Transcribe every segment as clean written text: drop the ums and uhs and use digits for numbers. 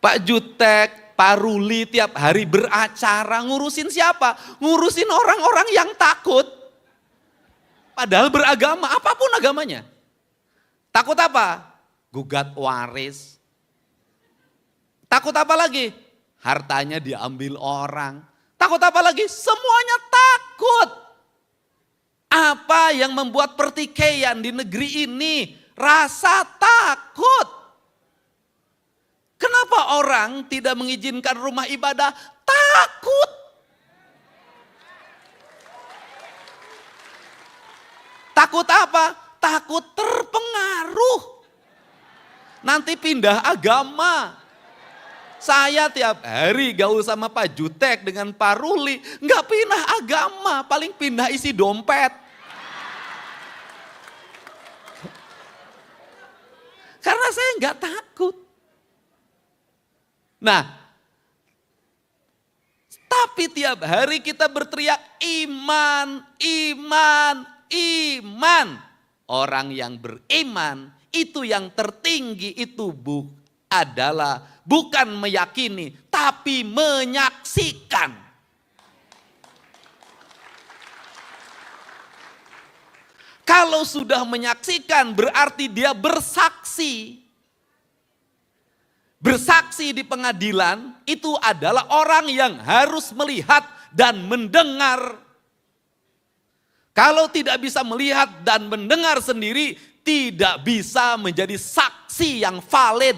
Pak Jutek, Pak Ruli tiap hari beracara ngurusin siapa? Ngurusin orang-orang yang takut. Padahal beragama, apapun agamanya. Takut apa? Gugat waris. Takut apa lagi? Hartanya diambil orang. Takut apa lagi? Semuanya takut. Apa yang membuat pertikaian di negeri ini? Rasa takut. Kenapa orang tidak mengizinkan rumah ibadah? Takut. Takut apa? Takut terpengaruh. Nanti pindah agama. Saya tiap hari gaul sama Pak Jutek dengan Pak Ruli. Nggak pindah agama, paling pindah isi dompet. Karena saya nggak takut. Nah, tapi tiap hari kita berteriak iman, iman, iman. Orang yang beriman itu yang tertinggi itu adalah bukan meyakini tapi menyaksikan. Kalau sudah menyaksikan berarti dia bersaksi. Bersaksi di pengadilan itu adalah orang yang harus melihat dan mendengar. Kalau tidak bisa melihat dan mendengar sendiri, tidak bisa menjadi saksi yang valid.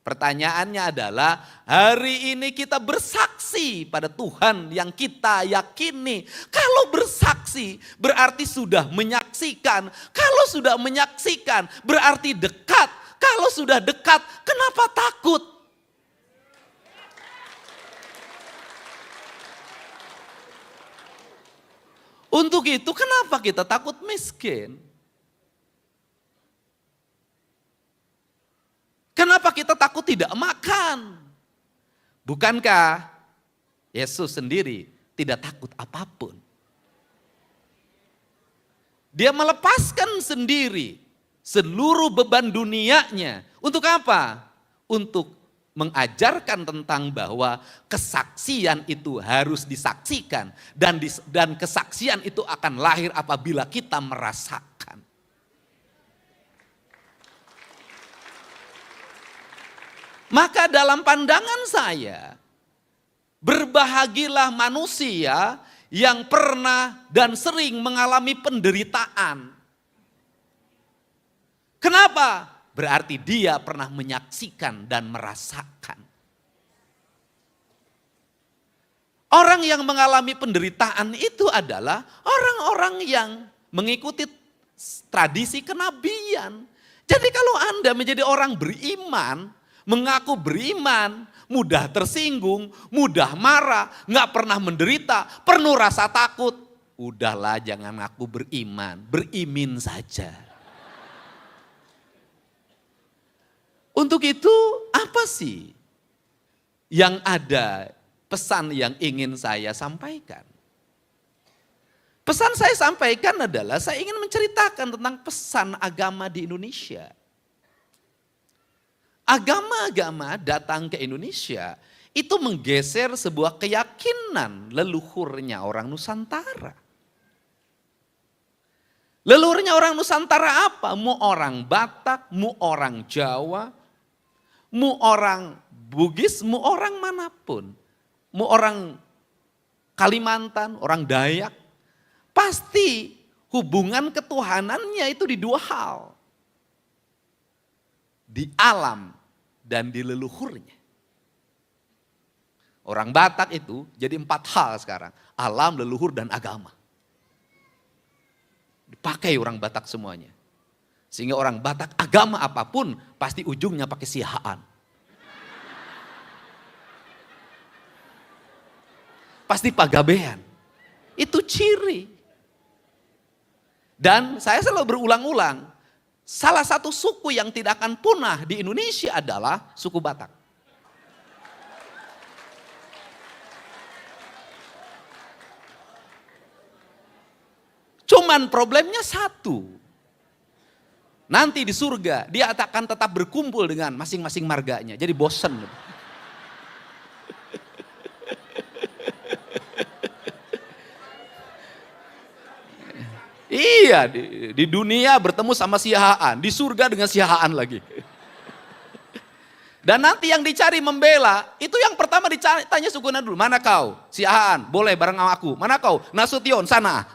Pertanyaannya adalah, hari ini kita bersaksi pada Tuhan yang kita yakini. Kalau bersaksi berarti sudah menyaksikan. Kalau sudah menyaksikan berarti dekat. Kalau sudah dekat, kenapa takut? Untuk itu kenapa kita takut miskin? Kenapa kita takut tidak makan? Bukankah Yesus sendiri tidak takut apapun? Dia melepaskan sendiri seluruh beban dunianya. Untuk apa? Untuk mengajarkan tentang bahwa kesaksian itu harus disaksikan. Dan kesaksian itu akan lahir apabila kita merasakan. Maka dalam pandangan saya, berbahagilah manusia yang pernah dan sering mengalami penderitaan. Kenapa? Berarti dia pernah menyaksikan dan merasakan. Orang yang mengalami penderitaan itu adalah orang-orang yang mengikuti tradisi kenabian. Jadi kalau Anda menjadi orang beriman, mengaku beriman, mudah tersinggung, mudah marah, nggak pernah menderita, penuh rasa takut. Udahlah jangan ngaku beriman, berimin saja. Untuk itu apa sih yang ada pesan yang ingin saya sampaikan? Pesan saya sampaikan adalah saya ingin menceritakan tentang pesan agama di Indonesia. Agama-agama datang ke Indonesia itu menggeser sebuah keyakinan leluhurnya orang Nusantara. Leluhurnya orang Nusantara apa? Mu orang Batak, mu orang Jawa, mu orang Bugis, mu orang manapun. Mu orang Kalimantan, orang Dayak. Pasti hubungan ketuhanannya itu di dua hal. Di alam dan di leluhurnya. Orang Batak itu jadi 4 hal sekarang. Alam, leluhur, dan agama. Dipakai orang Batak semuanya. Sehingga orang Batak agama apapun pasti ujungnya pakai sihaan. Pasti pagabean. Itu ciri. Dan saya selalu berulang-ulang. Salah satu suku yang tidak akan punah di Indonesia adalah suku Batak. Cuman problemnya satu. Nanti di surga dia akan tetap berkumpul dengan masing-masing marganya. Jadi bosen. Iya, di dunia bertemu sama si Haan, di surga dengan si Haan lagi. Dan nanti yang dicari membela, itu yang pertama ditanya Suguna dulu, mana kau? Si Haan, boleh bareng sama aku. Mana kau? Nasution, sana.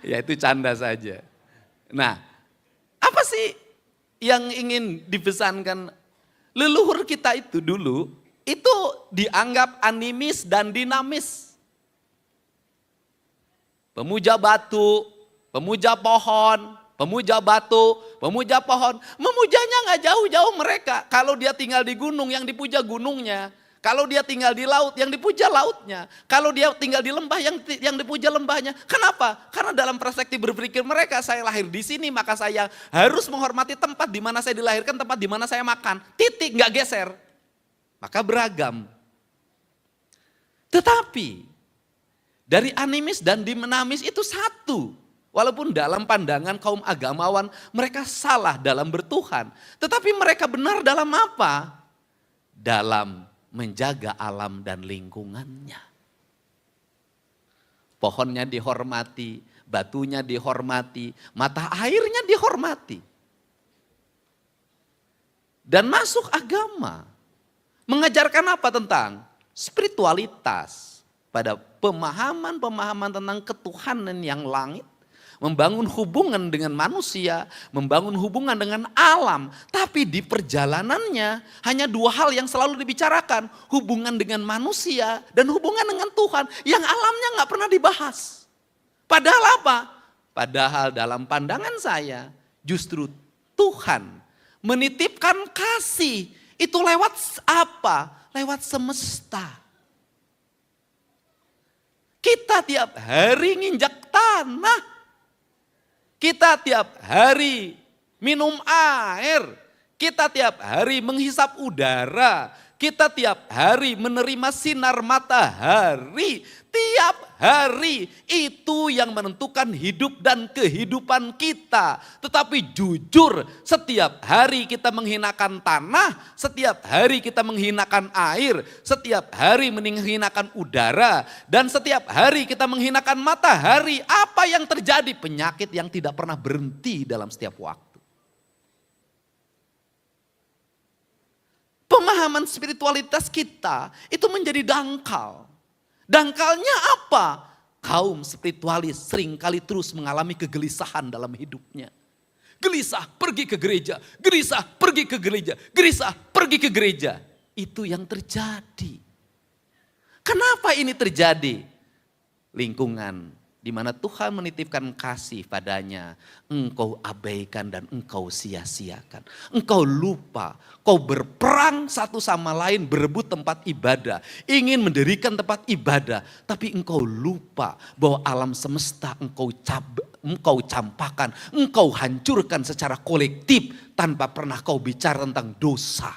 Ya itu canda saja. Nah, apa sih yang ingin dipesankan? Leluhur kita itu dulu, itu dianggap animis dan dinamis. Pemuja batu, pemuja pohon, pemuja batu, pemuja pohon. Memujanya nggak jauh-jauh mereka. Kalau dia tinggal di gunung, yang dipuja gunungnya. Kalau dia tinggal di laut, yang dipuja lautnya. Kalau dia tinggal di lembah, yang dipuja lembahnya. Kenapa? Karena dalam perspektif berpikir mereka, saya lahir di sini, maka saya harus menghormati tempat di mana saya dilahirkan, tempat di mana saya makan. Titik, nggak geser. Maka beragam. Tetapi dari animis dan dinamis itu satu. Walaupun dalam pandangan kaum agamawan mereka salah dalam bertuhan. Tetapi mereka benar dalam apa? Dalam menjaga alam dan lingkungannya. Pohonnya dihormati, batunya dihormati, mata airnya dihormati. Dan masuk agama. Mengajarkan apa tentang spiritualitas. Pada pemahaman-pemahaman tentang ketuhanan yang langit, membangun hubungan dengan manusia, membangun hubungan dengan alam. Tapi di perjalanannya hanya dua hal yang selalu dibicarakan. Hubungan dengan manusia dan hubungan dengan Tuhan. Yang alamnya gak pernah dibahas. Padahal apa? Padahal dalam pandangan saya justru Tuhan menitipkan kasih. Itu lewat apa? Lewat semesta. Kita tiap hari nginjak tanah. Kita tiap hari minum air. Kita tiap hari menghisap udara. Kita tiap hari menerima sinar matahari. Tiap hari itu yang menentukan hidup dan kehidupan kita. Tetapi jujur, setiap hari kita menghinakan tanah, setiap hari kita menghinakan air, setiap hari menghinakan udara, dan setiap hari kita menghinakan matahari. Apa yang terjadi? Penyakit yang tidak pernah berhenti dalam setiap waktu. Pemahaman spiritualitas kita itu menjadi dangkal. Dangkalnya apa? Kaum spiritualis seringkali terus mengalami kegelisahan dalam hidupnya. Gelisah pergi ke gereja, gelisah pergi ke gereja, gelisah pergi ke gereja. Itu yang terjadi. Kenapa ini terjadi? Lingkungan di mana Tuhan menitipkan kasih padanya, engkau abaikan dan engkau sia-siakan. Engkau lupa, kau berperang satu sama lain berebut tempat ibadah. Ingin mendirikan tempat ibadah, tapi engkau lupa bahwa alam semesta engkau campakkan, engkau hancurkan secara kolektif tanpa pernah kau bicara tentang dosa.